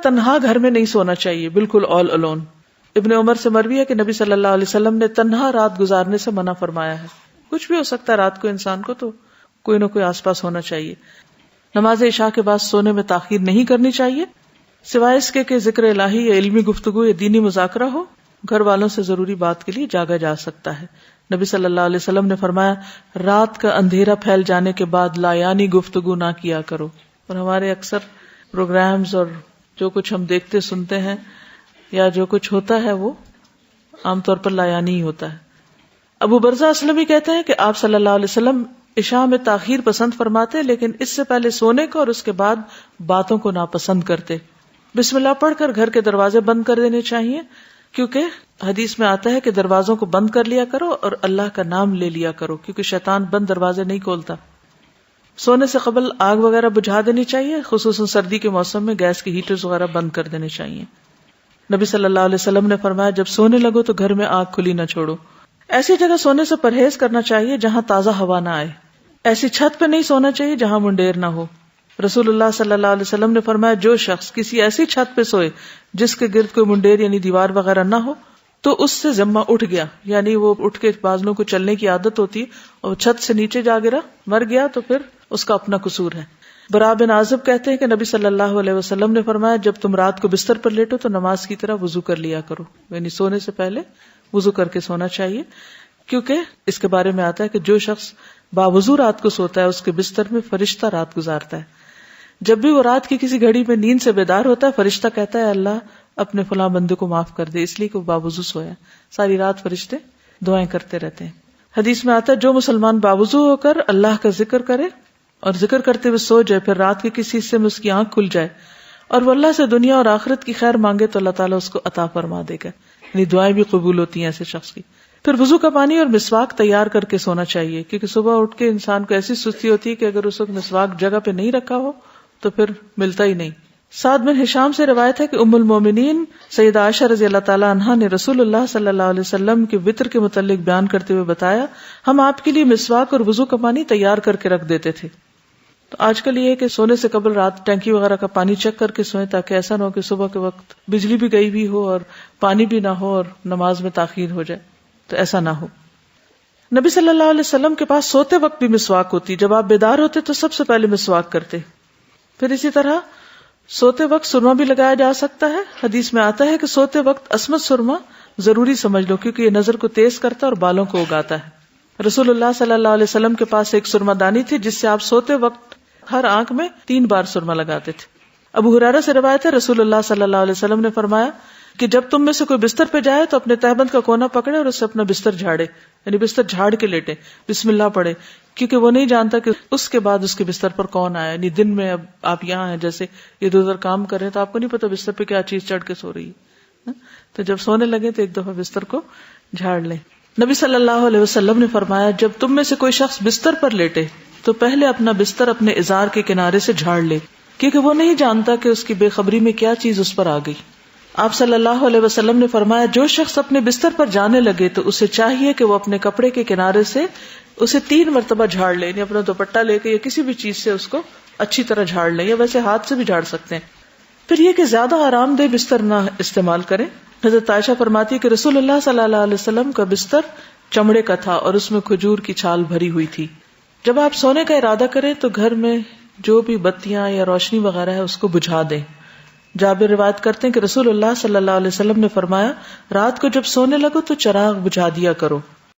تنہا گھر میں نہیں سونا چاہیے، بالکل آل الون. ابن عمر سے مروی ہے کہ نبی صلی اللہ علیہ وسلم نے تنہا رات گزارنے سے منع فرمایا ہے. کچھ بھی ہو سکتا ہے رات کو انسان کو، تو کوئی نہ کوئی آس پاس ہونا چاہیے. نماز عشاء کے بعد سونے میں تاخیر نہیں کرنی چاہیے سوائے اس کے کہ ذکر الہی یا علمی گفتگو یا دینی مذاکرہ ہو. گھر والوں سے ضروری بات کے لیے جاگا جا سکتا ہے. نبی صلی اللہ علیہ وسلم نے فرمایا رات کا اندھیرا پھیل جانے کے بعد لایانی گفتگو نہ کیا کرو. اور ہمارے اکثر پروگرامز اور جو کچھ ہم دیکھتے سنتے ہیں یا جو کچھ ہوتا ہے وہ عام طور پر لایانی ہی ہوتا ہے. ابو برزہ اسلمی کہتے ہیں کہ آپ صلی اللہ علیہ وسلم عشاء میں تاخیر پسند فرماتے لیکن اس سے پہلے سونے کو اور اس کے بعد باتوں کو ناپسند کرتے. بسم اللہ پڑھ کر گھر کے دروازے بند کر دینے چاہیے کیونکہ حدیث میں آتا ہے کہ دروازوں کو بند کر لیا کرو اور اللہ کا نام لے لیا کرو کیونکہ شیطان بند دروازے نہیں کھولتا. سونے سے قبل آگ وغیرہ بجھا دینی چاہیے، خصوصاً سردی کے موسم میں گیس کے ہیٹرز وغیرہ بند کر دینے چاہیے. نبی صلی اللہ علیہ وسلم نے فرمایا جب سونے لگو تو گھر میں آگ کھلی نہ چھوڑو. ایسی جگہ سونے سے پرہیز کرنا چاہیے جہاں تازہ ہوا نہ آئے. ایسی چھت پہ نہیں سونا چاہیے جہاں منڈیر نہ ہو. رسول اللہ صلی اللہ علیہ وسلم نے فرمایا جو شخص کسی ایسی چھت پہ سوئے جس کے گرد کوئی منڈیر یعنی دیوار وغیرہ نہ ہو تو اس سے ذمہ اٹھ گیا، یعنی وہ اٹھ کے بازلوں کو چلنے کی عادت ہوتی ہے اور چھت سے نیچے جا گرا مر گیا تو پھر اس کا اپنا قصور ہے. برا بن عازب کہتے ہیں کہ نبی صلی اللہ علیہ وسلم نے فرمایا جب تم رات کو بستر پر لیٹو تو نماز کی طرح وضو کر لیا کرو، یعنی سونے سے پہلے وضو کر کے سونا چاہیے کیونکہ اس کے بارے میں آتا ہے کہ جو شخص باوضو رات کو سوتا ہے اس کے بستر میں فرشتہ رات گزارتا ہے. جب بھی وہ رات کی کسی گھڑی میں نیند سے بیدار ہوتا ہے فرشتہ کہتا ہے اللہ اپنے فلاں بندے کو معاف کر دے، اس لیے کہ وہ باوضو سویا. ساری رات فرشتے دعائیں کرتے رہتے ہیں. حدیث میں آتا ہے جو مسلمان باوضو ہو کر اللہ کا ذکر کرے اور ذکر کرتے ہوئے سو جائے پھر رات کے کسی حصے میں اس کی آنکھ کھل جائے اور وہ اللہ سے دنیا اور آخرت کی خیر مانگے تو اللہ تعالیٰ اس کو عطا فرما دے گا، یعنی دعائیں بھی قبول ہوتی ہیں ایسے شخص کی. پھر وضو کا پانی اور مسواک تیار کر کے سونا چاہیے کیونکہ صبح اٹھ کے انسان کو ایسی سستی ہوتی ہے کہ اگر اس وقت مسواک جگہ پہ نہیں رکھا ہو تو پھر ملتا ہی نہیں. سعد بن ہشام سے روایت ہے کہ ام المومنین سیدہ عائشہ رضی اللہ تعالی عنہا نے رسول اللہ صلی اللہ علیہ وسلم کے وطر کے متعلق بیان کرتے ہوئے بتایا ہم آپ کے لیے مسواک اور وضو کا پانی تیار کر کے رکھ دیتے تھے. تو آج کل یہ ہے کہ سونے سے قبل رات ٹینکی وغیرہ کا پانی چیک کر کے سوئیں تاکہ ایسا نہ ہو کہ صبح کے وقت بجلی بھی گئی بھی ہو اور پانی بھی نہ ہو اور نماز میں تاخیر ہو جائے، تو ایسا نہ ہو. نبی صلی اللہ علیہ وسلم کے پاس سوتے وقت بھی مسواک ہوتی، جب آپ بیدار ہوتے تو سب سے پہلے مسواک کرتے. پھر اسی طرح سوتے وقت سرما بھی لگایا جا سکتا ہے. حدیث میں آتا ہے کہ سوتے وقت عصمت سرما ضروری سمجھ لو کیونکہ یہ نظر کو تیز کرتا ہے اور بالوں کو اگاتا ہے. رسول اللہ صلی اللہ علیہ وسلم کے پاس ایک سرما دانی تھی جس سے آپ سوتے وقت ہر آنکھ میں 3 بار سرما لگاتے تھے. ابو ہریرہ سے روایت ہے رسول اللہ صلی اللہ علیہ وسلم نے فرمایا کہ جب تم میں سے کوئی بستر پہ جائے تو اپنے تہبند کا کونا پکڑے اور اس سے اپنا بستر جھاڑے، یعنی بستر جھاڑ کے لیٹے، بسم اللہ پڑھے، کیونکہ وہ نہیں جانتا کہ اس کے بعد اس کے بستر پر کون آیا. یعنی دن میں اب آپ یہاں ہیں جیسے ادھر ادھر کام کر رہے ہیں تو آپ کو نہیں پتا بستر پہ کیا چیز چڑھ کے سو رہی ہے، تو جب سونے لگے تو ایک دفعہ بستر کو جھاڑ لیں. نبی صلی اللہ علیہ وسلم نے فرمایا جب تم میں سے کوئی شخص بستر پر لیٹے تو پہلے اپنا بستر اپنے ازار کے کنارے سے جھاڑ لے کیونکہ وہ نہیں جانتا کہ اس کی بے خبری میں کیا چیز اس پر آ گئی. آپ صلی اللہ علیہ وسلم نے فرمایا جو شخص اپنے بستر پر جانے لگے تو اسے چاہیے کہ وہ اپنے کپڑے کے کنارے سے اسے 3 مرتبہ جھاڑ لے، یعنی اپنا دوپٹہ لے کے یا کسی بھی چیز سے اس کو اچھی طرح جھاڑ لیں، یا ویسے ہاتھ سے بھی جھاڑ سکتے ہیں. پھر یہ کہ زیادہ آرام دہ بستر نہ استعمال کریں. حضرت عائشہ فرماتی ہے کہ رسول اللہ صلی اللہ علیہ وسلم کا بستر چمڑے کا تھا اور اس میں کھجور کی چھال بھری ہوئی تھی. جب آپ سونے کا ارادہ کریں تو گھر میں جو بھی بتیاں یا روشنی وغیرہ ہے اس کو بجھا دیں. جابر روایت کرتے ہیں کہ رسول اللہ صلی اللہ علیہ وسلم نے فرمایا رات کو جب سونے لگو تو چراغ بجھا دیا کرو.